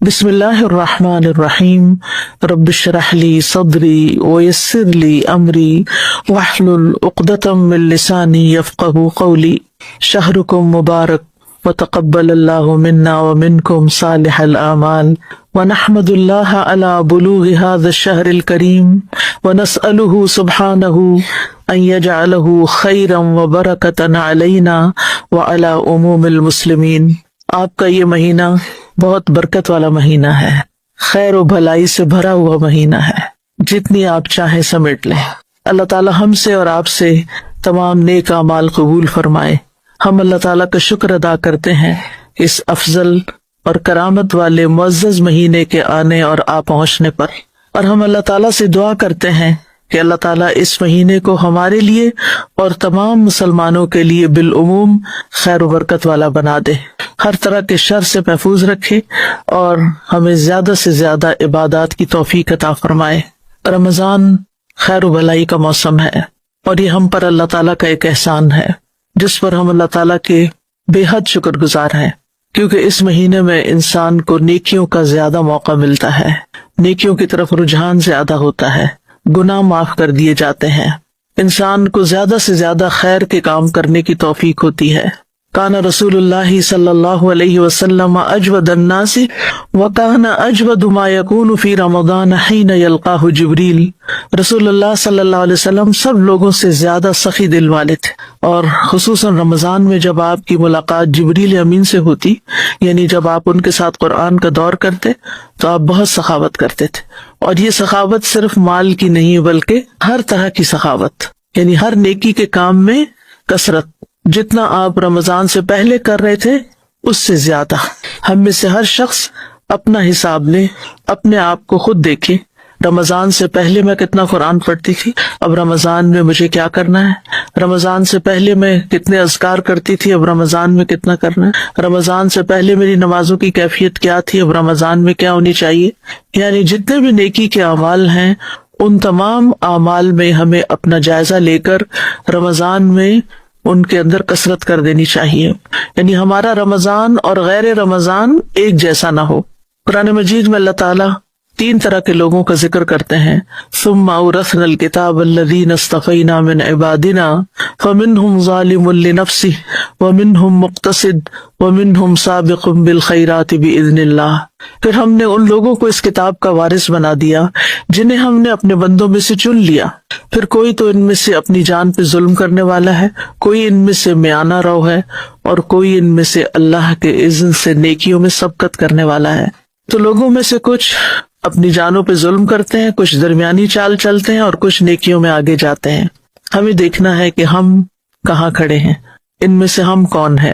بسم اللہ الرحمن الرحیم رب اشرح لی صدری ویسر لی امری واحلل عقدۃ من لسانی یفقہوا قولی شہرکم مبارک وتقبل اللہ منا ومنکم صالح الاعمال ونحمد اللہ علی بلوغ هذا الشہر الکریم ونسألہ سبحانہ ان یجعلہ خیرا وبرکۃ علینا وعلی عموم المسلمین۔ آپ کا یہ مہینہ بہت برکت والا مہینہ ہے، خیر و بھلائی سے بھرا ہوا مہینہ ہے، جتنی آپ چاہیں سمیٹ لیں۔ اللہ تعالی ہم سے اور آپ سے تمام نیک اعمال قبول فرمائے۔ ہم اللہ تعالیٰ کا شکر ادا کرتے ہیں اس افضل اور کرامت والے معزز مہینے کے آنے اور آ پہنچنے پر، اور ہم اللہ تعالیٰ سے دعا کرتے ہیں کہ اللہ تعالیٰ اس مہینے کو ہمارے لیے اور تمام مسلمانوں کے لیے بالعموم خیر و برکت والا بنا دے، ہر طرح کے شر سے محفوظ رکھے اور ہمیں زیادہ سے زیادہ عبادات کی توفیق عطا فرمائے۔ رمضان خیر و بھلائی کا موسم ہے، اور یہ ہم پر اللہ تعالیٰ کا ایک احسان ہے جس پر ہم اللہ تعالیٰ کے بے حد شکر گزار ہیں، کیونکہ اس مہینے میں انسان کو نیکیوں کا زیادہ موقع ملتا ہے، نیکیوں کی طرف رجحان زیادہ ہوتا ہے، گناہ معاف کر دیے جاتے ہیں، انسان کو زیادہ سے زیادہ خیر کے کام کرنے کی توفیق ہوتی ہے۔ کان رسول اللہ صلی اللہ علیہ وسلم اجود الناس وکان اجود ما یکون فی رمضان حین یلقاہ جبریل۔ رسول اللہ صلی اللہ علیہ وسلم سب لوگوں سے زیادہ سخی دل والے تھے، اور خصوصاً رمضان میں جب آپ کی ملاقات جبریل امین سے ہوتی، یعنی جب آپ ان کے ساتھ قرآن کا دور کرتے تو آپ بہت سخاوت کرتے تھے، اور یہ سخاوت صرف مال کی نہیں بلکہ ہر طرح کی سخاوت، یعنی ہر نیکی کے کام میں کثرت، جتنا آپ رمضان سے پہلے کر رہے تھے اس سے زیادہ۔ ہم میں سے ہر شخص اپنا حساب لے، اپنے آپ کو خود دیکھے، رمضان سے پہلے میں کتنا قرآن پڑھتی تھی، اب رمضان میں مجھے کیا کرنا ہے، رمضان سے پہلے میں کتنے اذکار کرتی تھی، اب رمضان میں کتنا کرنا ہے، رمضان سے پہلے میری نمازوں کی کیفیت کیا تھی، اب رمضان میں کیا ہونی چاہیے۔ یعنی جتنے بھی نیکی کے اعمال ہیں ان تمام اعمال میں ہمیں اپنا جائزہ لے کر رمضان میں ان کے اندر کثرت کر دینی چاہیے، یعنی ہمارا رمضان اور غیر رمضان ایک جیسا نہ ہو۔ قرآن مجید میں اللہ تعالیٰ 3 طرح کے لوگوں کا ذکر کرتے ہیں، ثم اورثنا الکتاب الذین اصطفینا من عبادنا فمنہم ظالم لنفسہ ومنہم مقتصد ومنہم سابق بالخیرات باذن اللہ۔ پھر ہم نے ان لوگوں کو اس کتاب کا وارث بنا دیا جنہیں ہم نے اپنے بندوں میں سے چن لیا، پھر کوئی تو ان میں سے اپنی جان پہ ظلم کرنے والا ہے، کوئی ان میں سے میانہ رو ہے، اور کوئی ان میں سے اللہ کے اذن سے نیکیوں میں سبقت کرنے والا ہے۔ تو لوگوں میں سے کچھ اپنی جانوں پہ ظلم کرتے ہیں، کچھ درمیانی چال چلتے ہیں، اور کچھ نیکیوں میں آگے جاتے ہیں۔ ہمیں دیکھنا ہے کہ ہم کہاں کھڑے ہیں، ان میں سے ہم کون ہیں۔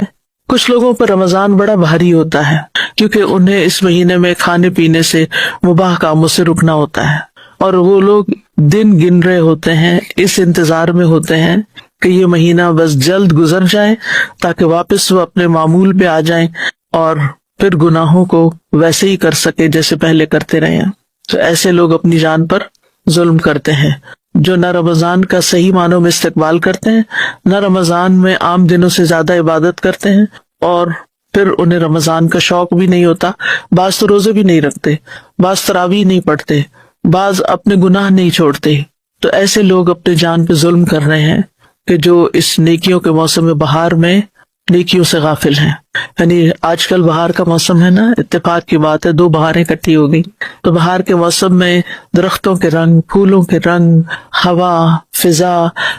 کچھ لوگوں پر رمضان بڑا بھاری ہوتا ہے کیونکہ انہیں اس مہینے میں کھانے پینے سے، مباح کاموں سے رکنا ہوتا ہے، اور وہ لوگ دن گن رہے ہوتے ہیں، اس انتظار میں ہوتے ہیں کہ یہ مہینہ بس جلد گزر جائے تاکہ واپس وہ اپنے معمول پہ آ جائیں اور پھر گناہوں کو ویسے ہی کر سکے جیسے پہلے کرتے رہے ہیں۔ تو ایسے لوگ اپنی جان پر ظلم کرتے ہیں، جو نہ رمضان کا صحیح معنوں میں استقبال کرتے ہیں، نہ رمضان میں عام دنوں سے زیادہ عبادت کرتے ہیں، اور پھر انہیں رمضان کا شوق بھی نہیں ہوتا۔ بعض تو روزے بھی نہیں رکھتے، بعض تراویح نہیں پڑھتے، بعض اپنے گناہ نہیں چھوڑتے۔ تو ایسے لوگ اپنے جان پہ ظلم کر رہے ہیں کہ جو اس نیکیوں کے موسم بہار میں نیکیوں سے غافل ہیں۔ یعنی آج کل بہار کا موسم ہے نا، اتفاق کی بات ہے 2 بہاریں اکٹھی ہو گئی، تو بہار کے موسم میں درختوں کے رنگ، پھولوں کے رنگ، ہوا، فضا،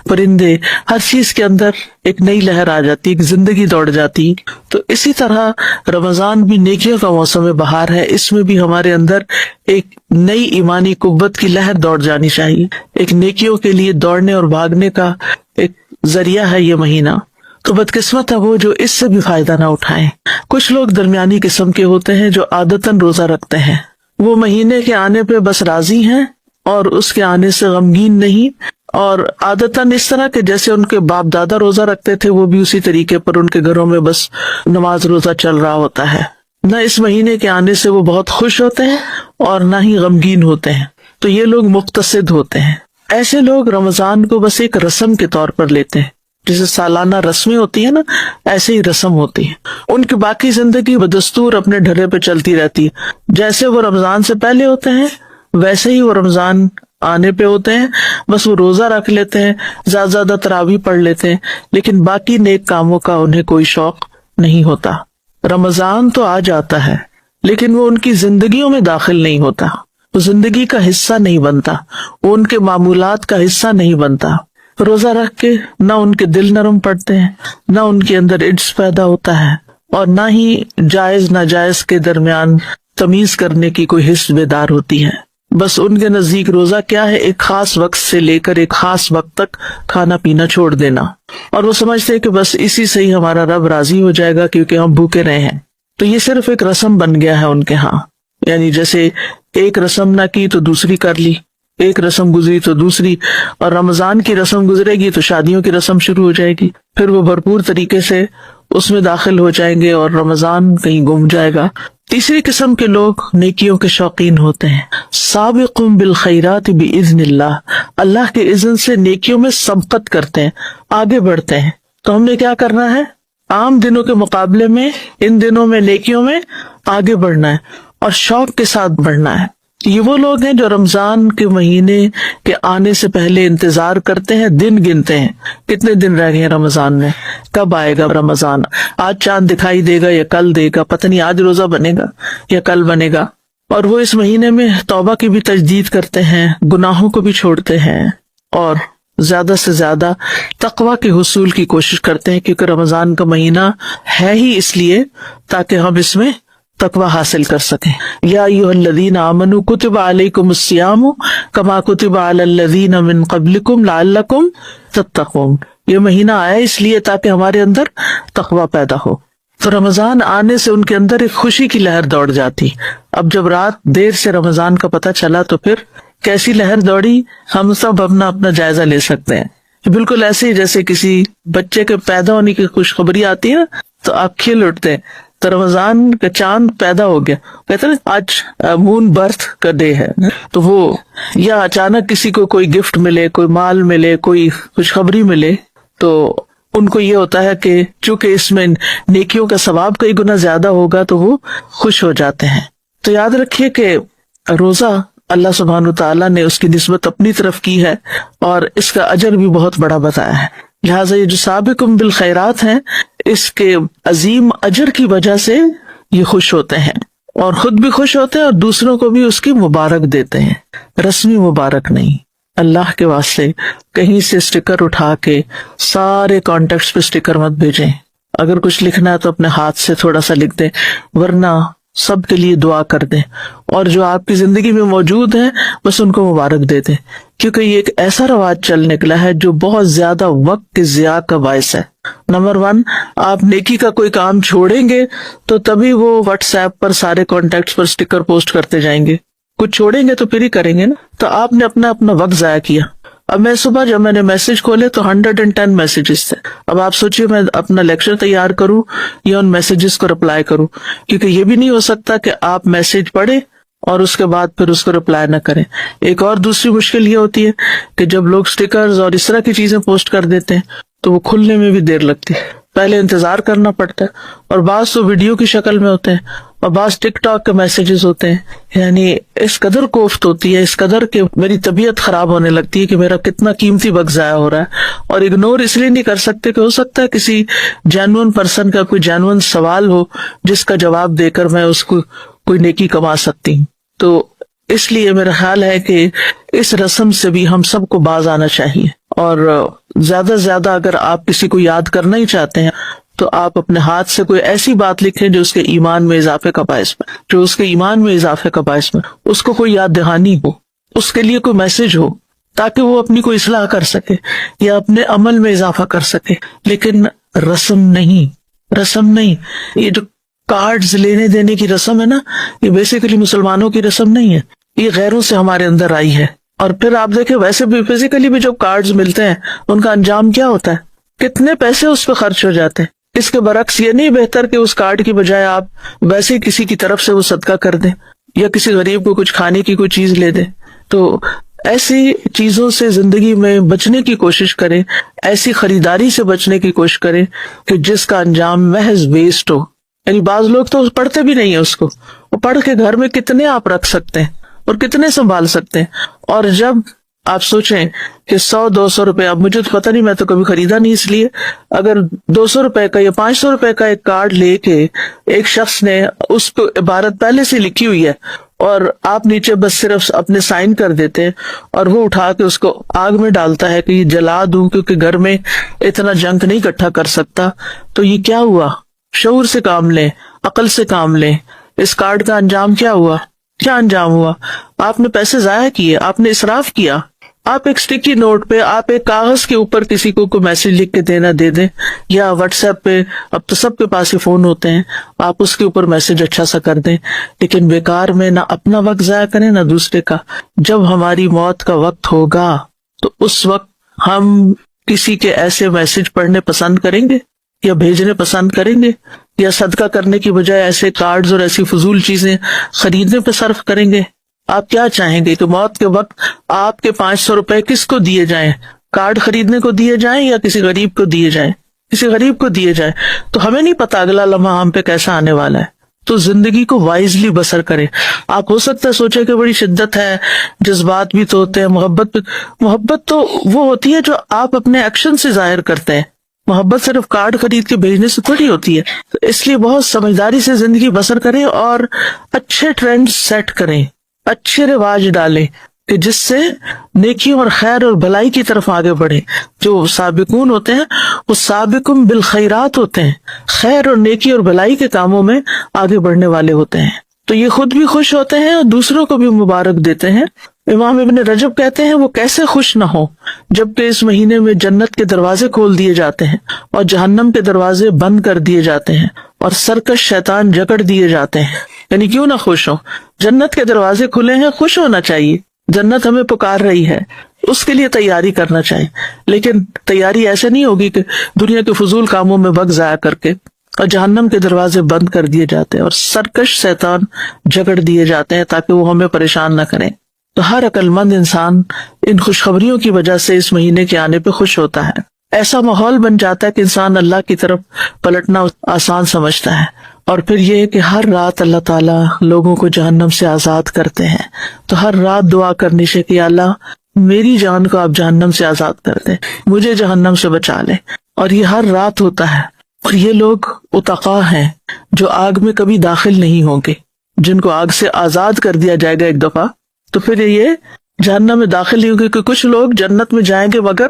پرندے، ہر چیز کے اندر ایک نئی لہر آ جاتی، ایک زندگی دوڑ جاتی۔ تو اسی طرح رمضان بھی نیکیوں کا موسم بہار ہے، اس میں بھی ہمارے اندر ایک نئی ایمانی قوت کی لہر دوڑ جانی چاہیے، ایک نیکیوں کے لیے دوڑنے اور بھاگنے کا ایک ذریعہ ہے یہ مہینہ۔ تو بدقسمت ہے وہ جو اس سے بھی فائدہ نہ اٹھائیں۔ کچھ لوگ درمیانی قسم کے ہوتے ہیں جو عادتاً روزہ رکھتے ہیں، وہ مہینے کے آنے پہ بس راضی ہیں اور اس کے آنے سے غمگین نہیں، اور عادتاً اس طرح کہ جیسے ان کے باپ دادا روزہ رکھتے تھے وہ بھی اسی طریقے پر ان کے گھروں میں بس نماز روزہ چل رہا ہوتا ہے۔ نہ اس مہینے کے آنے سے وہ بہت خوش ہوتے ہیں اور نہ ہی غمگین ہوتے ہیں، تو یہ لوگ مقتصد ہوتے ہیں۔ ایسے لوگ رمضان کو بس ایک رسم کے طور پر لیتے ہیں جیسے سالانہ رسمیں ہوتی ہیں نا، ایسے ہی رسم ہوتی ہے ان کی۔ باقی زندگی بدستور اپنے ڈھرے پہ چلتی رہتی ہے، جیسے وہ رمضان سے پہلے ہوتے ہیں ویسے ہی وہ رمضان آنے پہ ہوتے ہیں، بس وہ روزہ رکھ لیتے ہیں، زیادہ زیادہ تراویح پڑھ لیتے ہیں، لیکن باقی نیک کاموں کا انہیں کوئی شوق نہیں ہوتا۔ رمضان تو آ جاتا ہے لیکن وہ ان کی زندگیوں میں داخل نہیں ہوتا، وہ زندگی کا حصہ نہیں بنتا، وہ ان کے معمولات کا حصہ نہیں بنتا۔ روزہ رکھ کے نہ ان کے دل نرم پڑتے ہیں، نہ ان کے اندر عجز پیدا ہوتا ہے، اور نہ ہی جائز ناجائز کے درمیان تمیز کرنے کی کوئی حس بیدار ہوتی ہے۔ بس ان کے نزدیک روزہ کیا ہے، ایک خاص وقت سے لے کر ایک خاص وقت تک کھانا پینا چھوڑ دینا، اور وہ سمجھتے ہیں کہ بس اسی سے ہی ہمارا رب راضی ہو جائے گا کیونکہ ہم بھوکے رہے ہیں۔ تو یہ صرف ایک رسم بن گیا ہے ان کے ہاں، یعنی جیسے ایک رسم نہ کی تو دوسری کر لی، ایک رسم گزری تو دوسری، اور رمضان کی رسم گزرے گی تو شادیوں کی رسم شروع ہو جائے گی، پھر وہ بھرپور طریقے سے اس میں داخل ہو جائیں گے اور رمضان کہیں گم جائے گا۔ تیسری قسم کے لوگ نیکیوں کے شوقین ہوتے ہیں، سابقون بالخیرات باذن اللہ، اللہ کے اذن سے نیکیوں میں سبقت کرتے ہیں، آگے بڑھتے ہیں۔ تو ہم نے کیا کرنا ہے، عام دنوں کے مقابلے میں ان دنوں میں نیکیوں میں آگے بڑھنا ہے اور شوق کے ساتھ بڑھنا ہے۔ یہ وہ لوگ ہیں جو رمضان کے مہینے کے آنے سے پہلے انتظار کرتے ہیں، دن گنتے ہیں، کتنے دن رہ گئے ہیں رمضان میں، کب آئے گا رمضان، آج چاند دکھائی دے گا یا کل دے گا، پتہ نہیں آج روزہ بنے گا یا کل بنے گا۔ اور وہ اس مہینے میں توبہ کی بھی تجدید کرتے ہیں، گناہوں کو بھی چھوڑتے ہیں، اور زیادہ سے زیادہ تقوی کے حصول کی کوشش کرتے ہیں، کیونکہ رمضان کا مہینہ ہے ہی اس لیے تاکہ ہم اس میں تقوی حاصل کر سکیں۔ یا ایھا الذین آمنوا کتب علیکم الصیام کما کتب علی الذین من قبلکم لعلکم تتقون، یہ مہینہ آیا اس لیے تاکہ ہمارے اندر تقوی پیدا ہو۔ تو رمضان آنے سے ان کے اندر ایک خوشی کی لہر دوڑ جاتی۔ اب جب رات دیر سے رمضان کا پتہ چلا تو پھر کیسی لہر دوڑی، ہم سب اپنا اپنا جائزہ لے سکتے ہیں۔ بالکل ایسے ہی جیسے کسی بچے کے پیدا ہونے کی خوشخبری آتی ہے تو آپ کھل اٹھتے ہیں، تو رمضان کا چاند پیدا ہو گیا، کہتے ہیں آج مون برتھ کا ڈے ہے، تو وہ یا اچانک کسی کو کوئی گفٹ ملے، کوئی مال ملے، کوئی خوشخبری ملے، تو ان کو یہ ہوتا ہے کہ چونکہ اس میں نیکیوں کا ثواب کئی گنا زیادہ ہوگا تو وہ خوش ہو جاتے ہیں۔ تو یاد رکھیے کہ روزہ اللہ سبحانہ تعالیٰ نے اس کی نسبت اپنی طرف کی ہے اور اس کا اجر بھی بہت بڑا بتایا ہے، لہٰذا یہ جو سابقون بالخیرات ہیں اس کے عظیم اجر کی وجہ سے یہ خوش ہوتے ہیں، اور خود بھی خوش ہوتے ہیں اور دوسروں کو بھی اس کی مبارک دیتے ہیں، رسمی مبارک نہیں۔ اللہ کے واسطے کہیں سے اسٹیکر اٹھا کے سارے کانٹیکٹس پہ اسٹیکر مت بھیجیں، اگر کچھ لکھنا ہے تو اپنے ہاتھ سے تھوڑا سا لکھ دیں، ورنہ سب کے لیے دعا کر دیں، اور جو آپ کی زندگی میں موجود ہیں بس ان کو مبارک دے دیں، کیونکہ یہ ایک ایسا رواج چل نکلا ہے جو بہت زیادہ وقت کے ضیاع کا باعث ہے۔ نمبر 1، آپ نیکی کا کوئی کام چھوڑیں گے تو تبھی وہ واٹس ایپ پر سارے کانٹیکٹس پر اسٹیکر پوسٹ کرتے جائیں گے، کچھ چھوڑیں گے تو پھر ہی کریں گے نا، تو آپ نے اپنا وقت ضائع کیا۔ اب میں صبح جب میں نے میسج کھولے تو 110 میسیجز تھے۔ اب آپ سوچئے میں اپنا لیکچر تیار کروں یا ان میسیجز کو رپلائی کروں، کیونکہ یہ بھی نہیں ہو سکتا کہ آپ میسج پڑھیں اور اس کے بعد پھر اس کو رپلائی نہ کریں۔ ایک اور دوسری مشکل یہ ہوتی ہے کہ جب لوگ سٹیکرز اور اس طرح کی چیزیں پوسٹ کر دیتے ہیں تو وہ کھلنے میں بھی دیر لگتی ہے، پہلے انتظار کرنا پڑتا ہے، اور بعض تو ویڈیو کی شکل میں ہوتے ہیں اور بعض ٹک ٹاک کے میسیجز ہوتے ہیں، یعنی اس قدر کوفت ہوتی ہے، اس قدر کہ میری طبیعت خراب ہونے لگتی ہے کہ میرا کتنا قیمتی وقت ضائع ہو رہا ہے، اور اگنور اس لیے نہیں کر سکتے کہ ہو سکتا ہے کسی جینوئن پرسن کا کوئی جینوئن سوال ہو جس کا جواب دے کر میں اس کو کوئی نیکی کما سکتی ہوں۔ تو اس لیے میرا خیال ہے کہ اس رسم سے بھی ہم سب کو باز آنا چاہیے، اور زیادہ سے زیادہ اگر آپ کسی کو یاد کرنا ہی چاہتے ہیں تو آپ اپنے ہاتھ سے کوئی ایسی بات لکھیں جو اس کے ایمان میں اضافے کا باعث بنے، جو اس کے ایمان میں اضافے کا باعث بنے، اس کو کوئی یاد دہانی ہو، اس کے لیے کوئی میسج ہو تاکہ وہ اپنی کوئی اصلاح کر سکے یا اپنے عمل میں اضافہ کر سکے، لیکن رسم نہیں۔ یہ جو کارڈز لینے دینے کی رسم ہے نا، یہ بیسیکلی مسلمانوں کی رسم نہیں ہے، یہ غیروں سے ہمارے اندر آئی ہے۔ اور پھر آپ دیکھیں ویسے بھی فزیکلی بھی جو کارڈز ملتے ہیں ان کا انجام کیا ہوتا ہے، کتنے پیسے اس پہ خرچ ہو جاتے ہیں۔ اس کے برعکس یہ نہیں بہتر کہ اس کارڈ کی بجائے آپ ویسے ہی کسی کی طرف سے وہ صدقہ کر دیں یا کسی غریب کو کچھ کھانے کی کوئی چیز لے دیں؟ تو ایسی چیزوں سے زندگی میں بچنے کی کوشش کریں، ایسی خریداری سے بچنے کی کوشش کریں کہ جس کا انجام محض ویسٹ ہو. یعنی بعض لوگ تو پڑھتے بھی نہیں ہیں اس کو، وہ پڑھ کے گھر میں کتنے آپ رکھ سکتے ہیں اور کتنے سنبھال سکتے ہیں. اور جب آپ سوچیں کہ 100-200 روپے، اب مجھے تو پتہ نہیں، میں تو کبھی خریدا نہیں، اس لیے اگر 200 روپے کا یا 500 روپے کا ایک کارڈ لے کے ایک شخص نے اس پہ عبارت پہلے سے لکھی ہوئی ہے اور آپ نیچے بس صرف اپنے سائن کر دیتے ہیں اور وہ اٹھا کے اس کو آگ میں ڈالتا ہے کہ یہ جلا دوں کیونکہ گھر میں اتنا جنک نہیں اکٹھا کر سکتا، تو یہ کیا ہوا؟ شعور سے کام لیں، عقل سے کام لیں. اس کارڈ کا انجام کیا ہوا؟ کیا انجام ہوا؟ آپ نے پیسے ضائع کیے، آپ نے اسراف کیا. آپ ایک سٹیکی نوٹ پہ، آپ ایک کاغذ کے اوپر کسی کو کوئی میسج لکھ کے دینا دے دیں، یا واٹس ایپ پہ، اب تو سب کے پاس ہی فون ہوتے ہیں، آپ اس کے اوپر میسج اچھا سا کر دیں. لیکن بیکار میں نہ اپنا وقت ضائع کریں نہ دوسرے کا. جب ہماری موت کا وقت ہوگا تو اس وقت ہم کسی کے ایسے میسج پڑھنے پسند کریں گے یا بھیجنے پسند کریں گے، یا صدقہ کرنے کی بجائے ایسے کارڈز اور ایسی فضول چیزیں خریدنے پہ صرف کریں گے؟ آپ کیا چاہیں گے کہ موت کے وقت آپ کے 500 روپے کس کو دیے جائیں؟ کارڈ خریدنے کو دیے جائیں یا کسی غریب کو دیے جائیں؟ کسی غریب کو دیے جائیں. تو ہمیں نہیں پتا اگلا لمحہ ہم پہ کیسا آنے والا ہے. تو زندگی کو وائزلی بسر کریں. آپ ہو سکتا ہے سوچے کہ بڑی شدت ہے، جذبات بھی تو ہوتے ہیں، محبت تو وہ ہوتی ہے جو آپ اپنے ایکشن سے ظاہر کرتے ہیں. محبت صرف کارڈ خرید کے بھیجنے سے تھوڑی ہوتی ہے. تو اس لیے بہت سمجھداری سے زندگی بسر کریں اور اچھے ٹرینڈ سیٹ کریں، اچھے رواج ڈالیں کہ جس سے نیکیوں اور خیر اور بھلائی کی طرف آگے بڑھیں. جو سابقون ہوتے ہیں وہ سابقون بالخیرات ہوتے ہیں، خیر اور نیکی اور بھلائی کے کاموں میں آگے بڑھنے والے ہوتے ہیں. تو یہ خود بھی خوش ہوتے ہیں اور دوسروں کو بھی مبارک دیتے ہیں. امام ابن رجب کہتے ہیں وہ کیسے خوش نہ ہو جبکہ اس مہینے میں جنت کے دروازے کھول دیے جاتے ہیں اور جہنم کے دروازے بند کر دیے جاتے ہیں اور سرکش شیطان جکڑ دیے جاتے ہیں. یعنی کیوں نہ خوش ہو؟ جنت کے دروازے کھلے ہیں، خوش ہونا چاہیے. جنت ہمیں پکار رہی ہے، اس کے لیے تیاری کرنا چاہیے. لیکن تیاری ایسے نہیں ہوگی کہ دنیا کے فضول کاموں میں وقت ضائع کر کے، اور جہنم کے دروازے بند کر دیے جاتے ہیں اور سرکش شیطان جکڑ دیے جاتے ہیں تاکہ وہ ہمیں پریشان نہ کریں. تو ہر عقل مند انسان ان خوشخبریوں کی وجہ سے اس مہینے کے آنے پہ خوش ہوتا ہے. ایسا ماحول بن جاتا ہے کہ انسان اللہ کی طرف پلٹنا آسان سمجھتا ہے. اور پھر یہ کہ ہر رات اللہ تعالیٰ لوگوں کو جہنم سے آزاد کرتے ہیں. تو ہر رات دعا کرنی چاہیے کہ اللہ میری جان کو آپ جہنم سے آزاد کر دیں، مجھے جہنم سے بچا لیں. اور یہ ہر رات ہوتا ہے. اور یہ لوگ اتقا ہیں جو آگ میں کبھی داخل نہیں ہوں گے، جن کو آگ سے آزاد کر دیا جائے گا ایک دفعہ، تو پھر یہ جہنم میں داخل نہیں ہوں گے. کچھ لوگ جنت میں جائیں گے مگر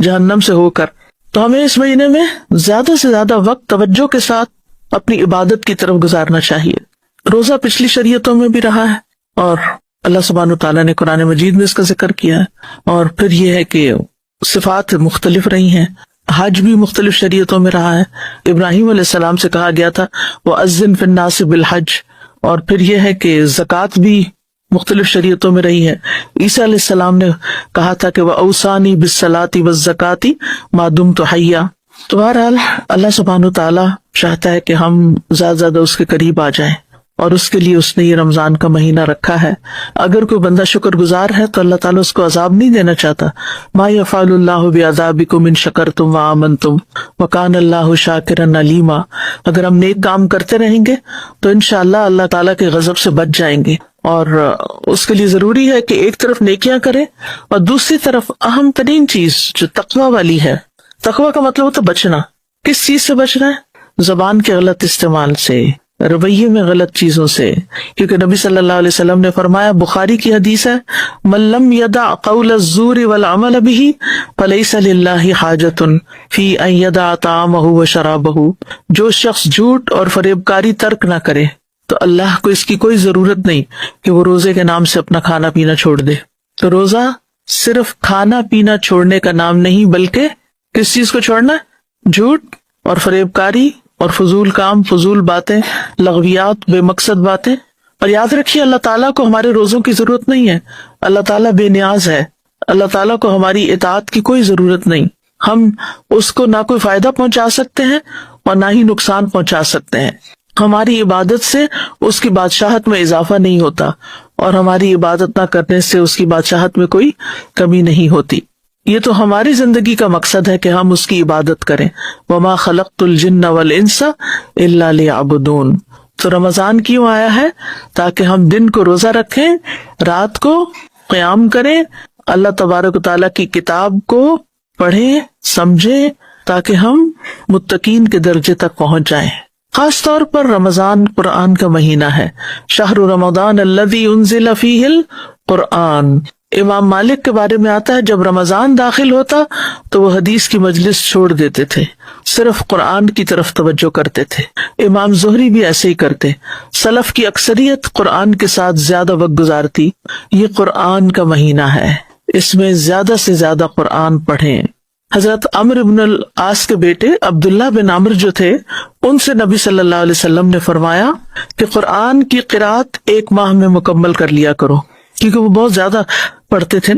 جہنم سے ہو کر. تو ہمیں اس مہینے میں زیادہ سے زیادہ وقت توجہ کے ساتھ اپنی عبادت کی طرف گزارنا چاہیے. روزہ پچھلی شریعتوں میں بھی رہا ہے اور اللہ سبحانہ تعالیٰ نے قرآن مجید میں اس کا ذکر کیا ہے. اور پھر یہ ہے کہ صفات مختلف رہی ہیں. حج بھی مختلف شریعتوں میں رہا ہے. ابراہیم علیہ السلام سے کہا گیا تھا وَأَذِّن فِي النَّاسِ بِالْحَجِّ. اور پھر یہ ہے کہ زکوٰۃ بھی مختلف شریعتوں میں رہی ہے. عیسیٰ علیہ السلام نے کہا تھا کہ وَأَوْصَانِي بِالصَّلَاةِ وَالزَّكَاةِ مَا دُمْتُ حَيًّا. تو بہرحال اللہ سبحانہ تعالیٰ چاہتا ہے کہ ہم زیادہ زیادہ اس کے قریب آ جائیں، اور اس کے لیے اس نے یہ رمضان کا مہینہ رکھا ہے. اگر کوئی بندہ شکر گزار ہے تو اللہ تعالیٰ اس کو عذاب نہیں دینا چاہتا. ما یفعل اللہ بعذابکم ان شکرتم وآمنتم وکان اللہ شاکرا علیما. اگر ہم نیک کام کرتے رہیں گے تو انشاءاللہ اللہ تعالیٰ کے غضب سے بچ جائیں گے. اور اس کے لیے ضروری ہے کہ ایک طرف نیکیاں کریں اور دوسری طرف اہم ترین چیز جو تقوی والی ہے. تقوی کا مطلب ہوتا ہے بچنا. کس چیز سے بچنا ہے؟ زبان کے غلط استعمال سے، رویے میں غلط چیزوں سے. کیونکہ نبی صلی اللہ علیہ وسلم نے فرمایا، بخاری کی حدیث ہے، من لم يدع قول الزور والعمل به فليس لله حاجة في ان يدع طعامه وشرابه. جو شخص جھوٹ اور فریب کاری ترک نہ کرے تو اللہ کو اس کی کوئی ضرورت نہیں کہ وہ روزے کے نام سے اپنا کھانا پینا چھوڑ دے. تو روزہ صرف کھانا پینا چھوڑنے کا نام نہیں، بلکہ کس چیز کو چھوڑنا ہے؟ جھوٹ اور فریب کاری اور فضول کام، فضول باتیں، لغویات، بے مقصد باتیں. اور یاد رکھیے اللہ تعالیٰ کو ہمارے روزوں کی ضرورت نہیں ہے. اللہ تعالیٰ بے نیاز ہے. اللہ تعالیٰ کو ہماری اطاعت کی کوئی ضرورت نہیں. ہم اس کو نہ کوئی فائدہ پہنچا سکتے ہیں اور نہ ہی نقصان پہنچا سکتے ہیں. ہماری عبادت سے اس کی بادشاہت میں اضافہ نہیں ہوتا اور ہماری عبادت نہ کرنے سے اس کی بادشاہت میں کوئی کمی نہیں ہوتی۔ یہ تو ہماری زندگی کا مقصد ہے کہ ہم اس کی عبادت کریں۔ وما خلقت الجن والانس الا لیعبدون۔ تو رمضان کیوں آیا ہے؟ تاکہ ہم دن کو روزہ رکھیں، رات کو قیام کریں، اللہ تبارک و تعالیٰ کی کتاب کو پڑھیں، سمجھیں، تاکہ ہم متقین کے درجے تک پہنچ جائیں۔ خاص طور پر رمضان قرآن کا مہینہ ہے۔ شہر رمضان الذی انزل فیہ القرآن۔ امام مالک کے بارے میں آتا ہے جب رمضان داخل ہوتا تو وہ حدیث کی مجلس چھوڑ دیتے تھے، صرف قرآن کی طرف توجہ کرتے تھے۔ امام زہری بھی ایسے ہی کرتے۔ سلف کی اکثریت قرآن کے ساتھ زیادہ وقت گزارتی۔ یہ قرآن کا مہینہ ہے، اس میں زیادہ سے زیادہ قرآن پڑھیں۔ حضرت عمرو بن العاص کے بیٹے عبداللہ بن عمرو جو تھے، ان سے نبی صلی اللہ علیہ وسلم نے فرمایا کہ قرآن کی قرأت 1 ماہ میں مکمل کر لیا کرو، کیونکہ وہ بہت زیادہ پڑھتے تھے۔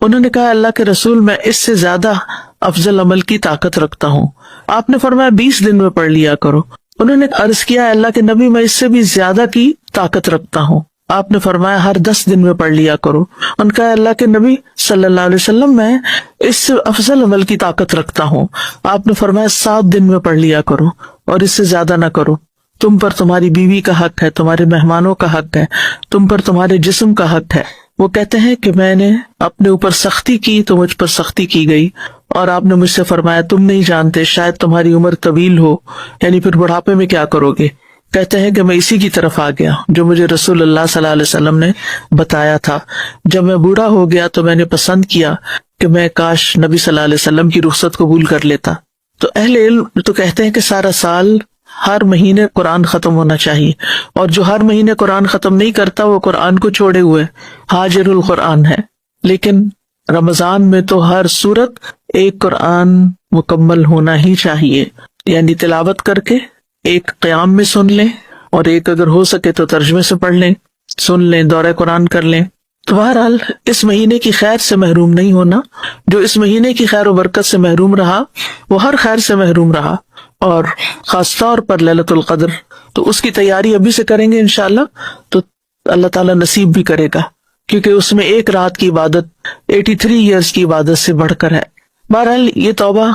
انہوں نے کہا اللہ کے رسول میں اس سے زیادہ افضل عمل کی طاقت رکھتا ہوں۔ آپ نے فرمایا 20 دن میں پڑھ لیا کرو۔ انہوں نے عرض کیا اللہ کے نبی میں اس سے بھی زیادہ کی طاقت رکھتا ہوں۔ آپ نے فرمایا ہر 10 دن میں پڑھ لیا کرو۔ ان کا اللہ کے نبی صلی اللہ علیہ وسلم میں اس سے افضل عمل کی طاقت رکھتا ہوں۔ آپ نے فرمایا 7 دن میں پڑھ لیا کرو اور اس سے زیادہ نہ کرو۔ تم پر تمہاری بیوی کا حق ہے، تمہارے مہمانوں کا حق ہے، تم پر تمہارے جسم کا حق ہے۔ وہ کہتے ہیں کہ میں نے اپنے اوپر سختی کی تو مجھ پر سختی کی گئی، اور آپ نے مجھ سے فرمایا تم نہیں جانتے شاید تمہاری عمر طویل ہو، یعنی پھر بڑھاپے میں کیا کرو گے۔ کہتے ہیں کہ میں اسی کی طرف آ گیا جو مجھے رسول اللہ صلی اللہ علیہ وسلم نے بتایا تھا۔ جب میں بوڑھا ہو گیا تو میں نے پسند کیا کہ میں کاش نبی صلی اللہ علیہ وسلم کی رخصت قبول کر لیتا۔ تو اہل علم تو کہتے ہیں کہ سارا سال ہر مہینے قرآن ختم ہونا چاہیے، اور جو ہر مہینے قرآن ختم نہیں کرتا وہ قرآن کو چھوڑے ہوئے حاجر القرآن ہے۔ لیکن رمضان میں تو ہر سورت 1 قرآن مکمل ہونا ہی چاہیے، یعنی تلاوت کر کے 1 قیام میں سن لیں، اور 1 اگر ہو سکے تو ترجمے سے پڑھ لیں، سن لیں، دورہ قرآن کر لیں۔ تو بہرحال اس مہینے کی خیر سے محروم نہیں ہونا۔ جو اس مہینے کی خیر و برکت سے محروم رہا وہ ہر خیر سے محروم رہا، اور خاص طور پر لیلۃ القدر تو اس کی تیاری ابھی سے کریں گے انشاءاللہ تو اللہ تعالیٰ نصیب بھی کرے گا، کیونکہ اس میں 1 رات کی عبادت 83 ایئرز کی عبادت سے بڑھ کر ہے۔ بہرحال یہ توبہ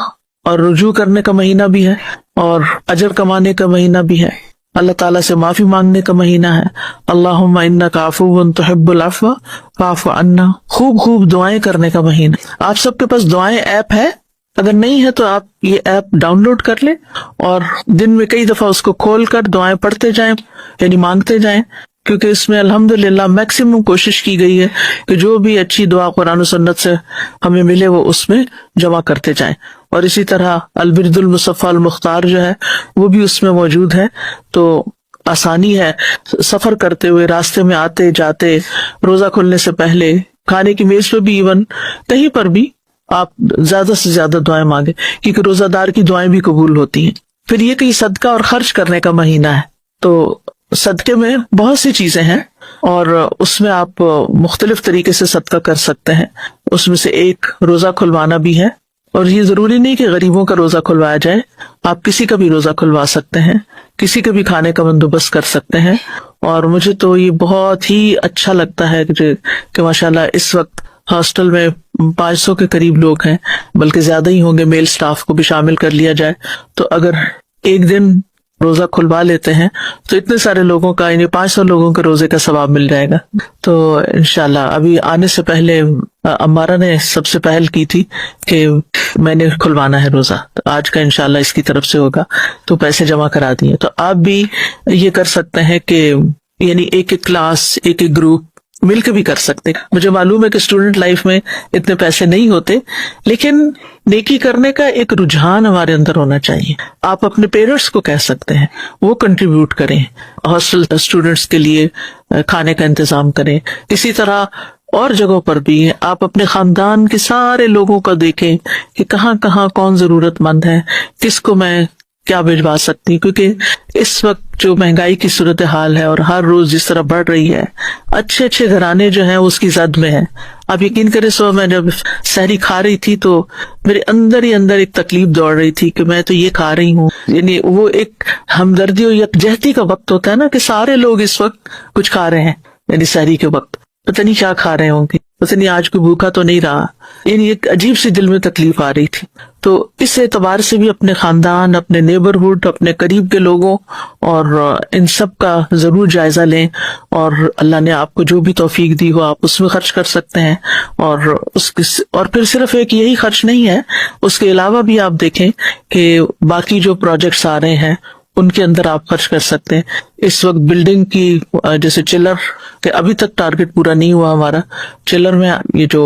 اور رجوع کرنے کا مہینہ بھی ہے، اور اجر کمانے کا مہینہ بھی ہے، اللہ تعالیٰ سے معافی مانگنے کا مہینہ ہے۔ اللہم انک عفو تحب العفو فاعف عنا، خوب دعائیں کرنے کا مہینہ۔ آپ سب کے پاس دعائیں ایپ ہے، اگر نہیں ہے تو آپ یہ ایپ ڈاؤن لوڈ کر لیں، اور دن میں کئی دفعہ اس کو کھول کر دعائیں پڑھتے جائیں، یعنی مانگتے جائیں، کیونکہ اس میں الحمدللہ میکسیمم کوشش کی گئی ہے کہ جو بھی اچھی دعا قرآن و سنت سے ہمیں ملے وہ اس میں جمع کرتے جائیں۔ اور اسی طرح البرد المصفى المختار جو ہے وہ بھی اس میں موجود ہے، تو آسانی ہے سفر کرتے ہوئے، راستے میں آتے جاتے، روزہ کھلنے سے پہلے، کھانے کی میز پہ بھی، ایون کہیں پر بھی آپ زیادہ سے زیادہ دعائیں مانگیں، کیونکہ روزہ دار کی دعائیں بھی قبول ہوتی ہیں۔ پھر یہ کہ صدقہ اور خرچ کرنے کا مہینہ ہے، تو صدقے میں بہت سی چیزیں ہیں، اور اس میں آپ مختلف طریقے سے صدقہ کر سکتے ہیں۔ اس میں سے ایک روزہ کھلوانا بھی ہے، اور یہ ضروری نہیں کہ غریبوں کا روزہ کھلوایا جائے، آپ کسی کا بھی روزہ کھلوا سکتے ہیں، کسی کے بھی کھانے کا بندوبست کر سکتے ہیں۔ اور مجھے تو یہ بہت ہی اچھا لگتا ہے کہ ماشاءاللہ اس وقت ہاسٹل میں 500 کے قریب لوگ ہیں، بلکہ زیادہ ہی ہوں گے، میل سٹاف کو بھی شامل کر لیا جائے تو اگر ایک دن روزہ کھلوا لیتے ہیں تو اتنے سارے لوگوں کا، یعنی 500 لوگوں کے روزے کا ثواب مل جائے گا۔ تو انشاءاللہ ابھی آنے سے پہلے امارہ نے سب سے پہل کی تھی کہ میں نے کھلوانا ہے روزہ، تو آج کا انشاءاللہ اس کی طرف سے ہوگا، تو پیسے جمع کرا دیے۔ تو آپ بھی یہ کر سکتے ہیں کہ یعنی ایک کلاس، ایک گروپ مل کے بھی کر سکتے۔ مجھے معلوم ہے کہ اسٹوڈنٹ لائف میں اتنے پیسے نہیں ہوتے، لیکن نیکی کرنے کا ایک رجحان ہمارے اندر ہونا چاہیے۔ آپ اپنے پیرنٹس کو کہہ سکتے ہیں وہ کنٹریبیوٹ کریں، ہاسٹل اسٹوڈنٹس کے لیے کھانے کا انتظام کریں۔ اسی طرح اور جگہوں پر بھی آپ اپنے خاندان کے سارے لوگوں کا دیکھیں کہ کہاں کہاں کون ضرورت مند ہے، کس کو میں کیا بھجوا سکتی، کیونکہ اس وقت جو مہنگائی کی صورتحال ہے اور ہر روز جس طرح بڑھ رہی ہے، اچھے اچھے گھرانے جو ہیں اس کی زد میں ہیں۔ آپ یقین کریں، صبح میں جب سحری کھا رہی تھی تو میرے اندر ہی اندر ایک تکلیف دوڑ رہی تھی کہ میں تو یہ کھا رہی ہوں، یعنی وہ ایک ہمدردی اور یکجہتی کا وقت ہوتا ہے نا کہ سارے لوگ اس وقت کچھ کھا رہے ہیں، یعنی سحری کے وقت پتہ نہیں کیا کھا رہے ہوں گے، پتہ نہیں آج کوئی بھوکا تو نہیں رہا، یعنی ایک عجیب سی دل میں تکلیف آ رہی تھی. تو اس اعتبار سے بھی اپنے خاندان، اپنے نیبرہڈ، اپنے قریب کے لوگوں اور ان سب کا ضرور جائزہ لیں، اور اللہ نے آپ کو جو بھی توفیق دی ہو آپ اس میں خرچ کر سکتے ہیں. اور پھر صرف ایک یہی خرچ نہیں ہے، اس کے علاوہ بھی آپ دیکھیں کہ باقی جو پروجیکٹس آ رہے ہیں ان کے اندر آپ خرچ کر سکتے ہیں. اس وقت بلڈنگ کی جیسے چلر کہ ابھی تک ٹارگٹ پورا نہیں ہوا ہمارا، چلر میں یہ جو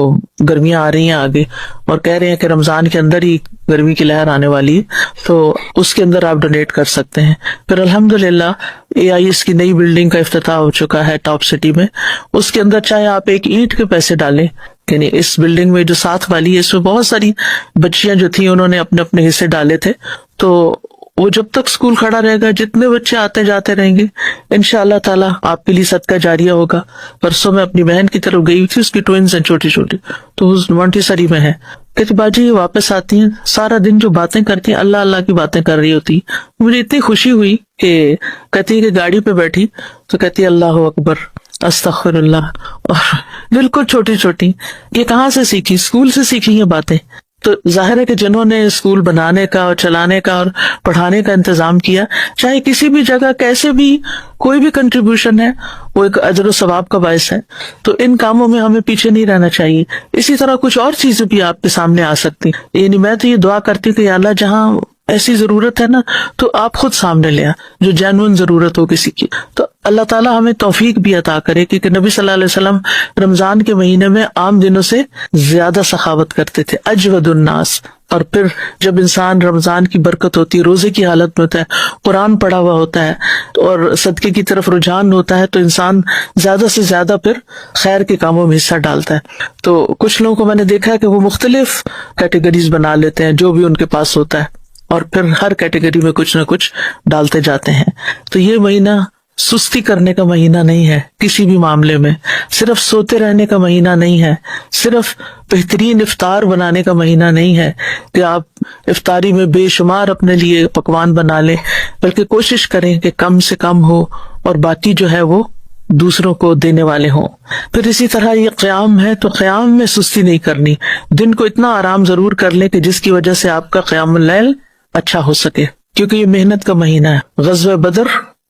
گرمیاں آ رہی ہیں آگے اور کہہ رہے ہیں کہ رمضان کے اندر ہی گرمی کی لہر آنے والی ہے، تو اس کے اندر آپ ڈونیٹ کر سکتے ہیں. پھر الحمدللہ AIS کی نئی بلڈنگ کا افتتاح ہو چکا ہے ٹاپ سٹی میں، اس کے اندر چاہے آپ ایک اینٹ کے پیسے ڈالیں، یعنی اس بلڈنگ میں جو ساتھ والی ہے اس میں بہت ساری بچیاں جو تھیں انہوں نے اپنے اپنے حصے ڈالے تھے، تو وہ جب تک اسکول کھڑا رہے گا جتنے بچے آتے جاتے رہیں گے انشاءاللہ تعالیٰ آپ کے لیے صدقہ جاریہ ہوگا. پرسوں میں اپنی بہن کی طرف گئی تھی، اس کی ٹوئنز ہیں چھوٹی چھوٹی، تو مونٹیسری میں ہے، کہتی باجی یہ واپس آتی ہیں سارا دن جو باتیں کرتی ہیں اللہ اللہ کی باتیں کر رہی ہوتی. مجھے اتنی خوشی ہوئی کہ کہتی کہ گاڑی پہ بیٹھی تو کہتی اللہ اکبر استغفر اللہ، اور بالکل چھوٹی چھوٹی. یہ کہاں سے سیکھی؟ اسکول سے سیکھی یہ باتیں. تو ظاہر ہے کہ جنہوں نے اسکول بنانے کا اور چلانے کا اور پڑھانے کا انتظام کیا، چاہے کسی بھی جگہ کیسے بھی کوئی بھی کنٹریبیوشن ہے وہ ایک اجر و ثواب کا باعث ہے. تو ان کاموں میں ہمیں پیچھے نہیں رہنا چاہیے. اسی طرح کچھ اور چیزیں بھی آپ کے سامنے آ سکتی، یعنی میں تو یہ دعا کرتی کہ یا اللہ جہاں ایسی ضرورت ہے نا تو آپ خود سامنے لے آ، جو جینوئن ضرورت ہو کسی کی. تو اللہ تعالیٰ ہمیں توفیق بھی عطا کرے، کیونکہ نبی صلی اللہ علیہ وسلم رمضان کے مہینے میں عام دنوں سے زیادہ سخاوت کرتے تھے، اجود الناس. اور پھر جب انسان رمضان کی برکت ہوتی ہے، روزے کی حالت میں ہوتا ہے، قرآن پڑھا ہوا ہوتا ہے اور صدقے کی طرف رجحان ہوتا ہے، تو انسان زیادہ سے زیادہ پھر خیر کے کاموں میں حصہ ڈالتا ہے. تو کچھ لوگوں کو میں نے دیکھا ہے کہ وہ مختلف کیٹیگریز بنا لیتے ہیں جو بھی ان کے پاس ہوتا ہے، اور پھر ہر کیٹیگری میں کچھ نہ کچھ ڈالتے جاتے ہیں. تو یہ مہینہ سستی کرنے کا مہینہ نہیں ہے کسی بھی معاملے میں، صرف سوتے رہنے کا مہینہ نہیں ہے، صرف بہترین افطار بنانے کا مہینہ نہیں ہے کہ آپ افطاری میں بے شمار اپنے لیے پکوان بنا لیں، بلکہ کوشش کریں کہ کم سے کم ہو اور باقی جو ہے وہ دوسروں کو دینے والے ہوں. پھر اسی طرح یہ قیام ہے تو قیام میں سستی نہیں کرنی، دن کو اتنا آرام ضرور کر لیں کہ جس کی وجہ سے آپ کا قیام اللیل اچھا ہو سکے، کیونکہ یہ محنت کا مہینہ ہے. غزوہ بدر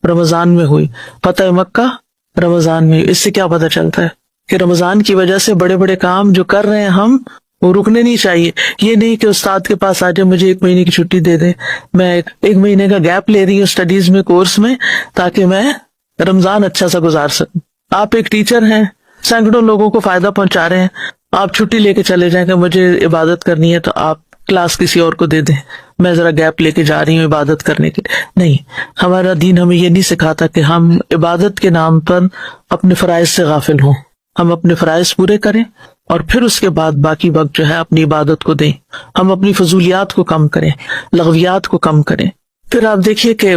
رمضان میں ہوئی، فتح مکہ رمضان میں ہوئی. اس سے کیا پتہ چلتا ہے کہ رمضان کی وجہ سے بڑے بڑے کام جو کر رہے ہیں ہم وہ رکنے نہیں چاہیے. یہ نہیں کہ استاد کے پاس آ جائے مجھے 1 مہینے کی چھٹی دے دے، میں 1 مہینے کا گیپ لے رہی ہوں اسٹڈیز میں، کورس میں، تاکہ میں رمضان اچھا سا گزار سکوں. آپ ایک ٹیچر ہیں، سینکڑوں لوگوں کو فائدہ پہنچا رہے ہیں، آپ چھٹی لے کے چلے جائیں کہ مجھے عبادت کرنی ہے تو آپ کلاس کسی اور کو دے دیں، میں ذرا گیپ لے کے جا رہی ہوں عبادت کرنے کے لیے. نہیں، ہمارا دین ہمیں یہ نہیں سکھاتا کہ ہم عبادت کے نام پر اپنے فرائض سے غافل ہوں. ہم اپنے فرائض پورے کریں اور پھر اس کے بعد باقی وقت جو ہے اپنی عبادت کو دیں. ہم اپنی فضولیات کو کم کریں، لغویات کو کم کریں. پھر آپ دیکھیے کہ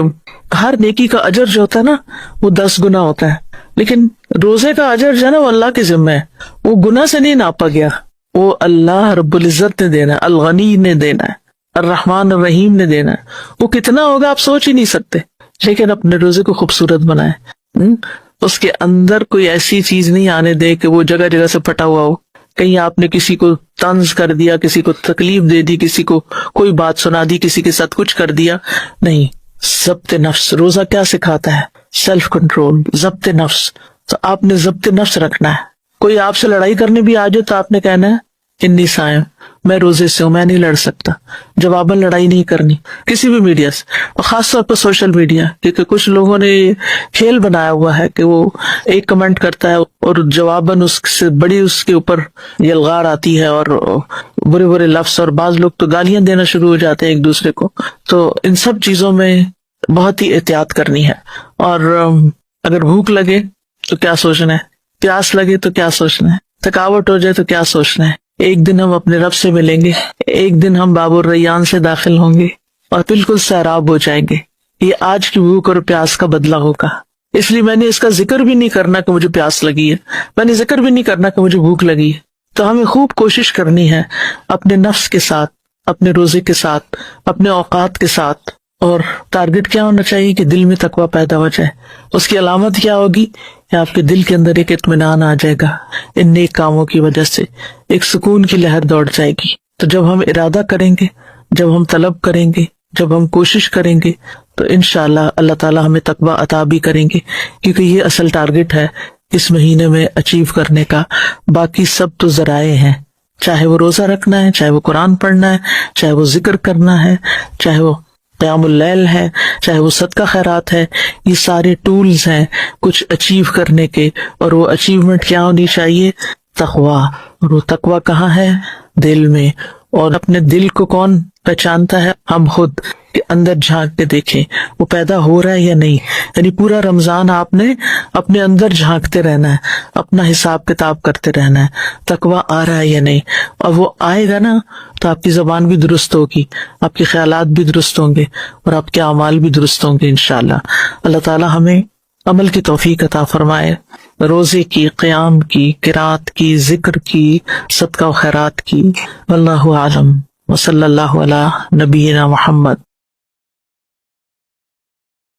ہر نیکی کا اجر جو ہوتا ہے نا وہ 10 گنا ہوتا ہے، لیکن روزے کا اجر جو ہے نا وہ اللہ کے ذمہ ہے، وہ گناہ سے نہیں ناپا گیا، وہ اللہ رب العزت نے دینا ہے، الغنی نے دینا ہے، الرحمن الرحیم نے دینا ہے. وہ کتنا ہوگا آپ سوچ ہی نہیں سکتے. لیکن اپنے روزے کو خوبصورت بنائیں، اس کے اندر کوئی ایسی چیز نہیں آنے دے کہ وہ جگہ جگہ سے پھٹا ہوا ہو. کہیں آپ نے کسی کو طنز کر دیا، کسی کو تکلیف دے دی، کسی کو کوئی بات سنا دی، کسی کے ساتھ کچھ کر دیا. نہیں، ضبط نفس. روزہ کیا سکھاتا ہے؟ سیلف کنٹرول، ضبط نفس. تو آپ نے ضبط نفس رکھنا ہے. کوئی آپ سے لڑائی کرنے بھی آ جائے تو آپ نے کہنا ہے انی صائم، میں روزے سے ہوں، میں نہیں لڑ سکتا. جواباً لڑائی نہیں کرنی کسی بھی میڈیا سے، اور خاص طور پر سوشل میڈیا، کیونکہ کچھ لوگوں نے کھیل بنایا ہوا ہے کہ وہ ایک کمنٹ کرتا ہے اور جواباً اس سے بڑی اس کے اوپر یلغار آتی ہے اور برے برے لفظ، اور بعض لوگ تو گالیاں دینا شروع ہو جاتے ہیں ایک دوسرے کو. تو ان سب چیزوں میں بہت ہی احتیاط کرنی ہے. اور اگر بھوک لگے تو کیا سوچنا ہے، پیاس لگے تو کیا سوچنا ہے، تھکاوٹ ہو جائے تو کیا سوچنا ہے. ایک دن ہم اپنے رب سے ملیں گے، ایک دن ہم باب الریان سے داخل ہوں گے اور بالکل سیراب ہو جائیں گے. یہ آج کی بھوک اور پیاس کا بدلہ ہوگا. اس لیے میں نے اس کا ذکر بھی نہیں کرنا کہ مجھے پیاس لگی ہے، میں نے ذکر بھی نہیں کرنا کہ مجھے بھوک لگی ہے. تو ہمیں خوب کوشش کرنی ہے اپنے نفس کے ساتھ، اپنے روزے کے ساتھ، اپنے اوقات کے ساتھ، اور ٹارگٹ کیا ہونا چاہیے کہ دل میں تقوی پیدا ہو جائے. اس کی علامت کیا ہوگی کہ آپ کے دل کے اندر ایک اطمینان آ جائے گا ان نیک کاموں کی وجہ سے, ایک سکون کی لہر دوڑ جائے گی. تو جب ہم ارادہ کریں گے, جب ہم طلب کریں گے, جب ہم کوشش کریں گے, تو انشاءاللہ اللہ تعالیٰ ہمیں تقوی عطا بھی کریں گے, کیونکہ یہ اصل ٹارگٹ ہے اس مہینے میں اچیو کرنے کا. باقی سب تو ذرائع ہیں, چاہے وہ روزہ رکھنا ہے, چاہے وہ قرآن پڑھنا ہے, چاہے وہ ذکر کرنا ہے, چاہے وہ قیام اللیل ہے, چاہے وہ صدقہ خیرات ہے. یہ سارے ٹولز ہیں کچھ اچیو کرنے کے, اور وہ اچیومنٹ کیا ہونی چاہیے؟ تقوی. اور وہ تقوی کہاں ہے؟ دل میں. اور اپنے دل کو کون پہچانتا ہے؟ ہم خود. کہ اندر جھانک کے دیکھیں وہ پیدا ہو رہا ہے یا نہیں. یعنی پورا رمضان آپ نے اپنے اندر جھانکتے رہنا ہے, اپنا حساب کتاب کرتے رہنا ہے, تقوی آ رہا ہے یا نہیں. اور وہ آئے گا نا تو آپ کی زبان بھی درست ہوگی, آپ کے خیالات بھی درست ہوں گے, اور آپ کے اعمال بھی درست ہوں گے انشاءاللہ. اللہ تعالی ہمیں عمل کی توفیق عطا فرمائے, روزے کی, قیام کی, قرات کی, ذکر کی, صدقہ و خیرات کی. واللہ اعلم. وصلی اللہ علی نبینا محمد.